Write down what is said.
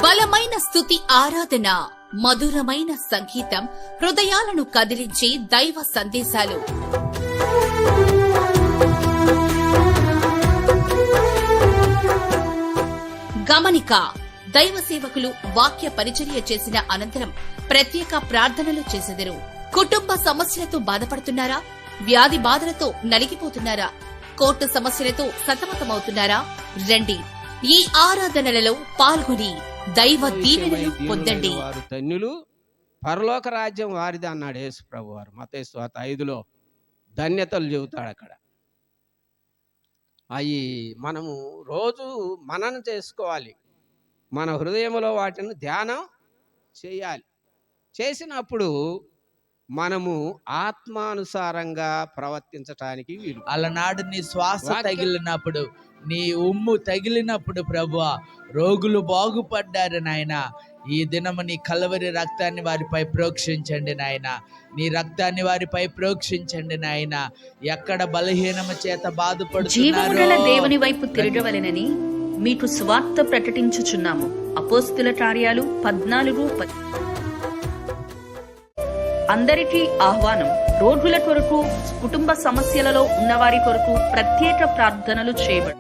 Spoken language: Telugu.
బలమైన స్తుతి ఆరాధన, మధురమైన సంగీతం, హృదయాలను కదిలించే దైవ సందేశాలు. గమనిక: దైవ సేవకులు వాక్య పరిచర్య చేసిన అనంతరం ప్రత్యేక ప్రార్థనలు చేసెదరు. కుటుంబ సమస్యలతో బాధపడుతున్నారా? వ్యాధి బాధలతో నలిగిపోతున్నారా? కోర్టు సమస్యలతో సతమతమవుతున్నారా? రండి, ఈ ఆరాధనలలో పాల్గొని దైవ దీవెనలు పొందండి. వారు ధన్యులు, పరలోక రాజ్యం వారిది అన్నాడు యేసు ప్రభు వారు. మత్తయి సువార్త 5లో ధన్యతలు చెబుతాడు. అక్కడ అవి మనము రోజు మననం చేసుకోవాలి. మన హృదయంలో వాటిని ధ్యానం చేయాలి. చేసినప్పుడు మనము ఆత్మానుసారంగా ప్రవర్తించటానికి వీలు. అలనాడు నీ శ్వాస తగిలినప్పుడు, నీ ఉమ్ము తగిలినప్పుడు ప్రభువా రోగులు బాగుపడ్డారు నాయన. ఈ దినము నీ కల్వరి రక్తాన్ని వారిపై ప్రోక్షించండి నాయన. నీ రక్తాన్ని వారిపై ప్రోక్షించండి నాయన. ఎక్కడ బలహీనము చేత బాధపడుతున్నారో దేవుని వైపు తిరగవలెనని మీకు సువార్త ప్రకటించుచున్నాము. అపోస్తుల కార్యాలు 14. అందరికీ ఆహ్వానం. రోగుల కొరకు, కుటుంబ సమస్యలలో ఉన్నవారి కొరకు ప్రత్యేక ప్రార్థనలు చేయబడు.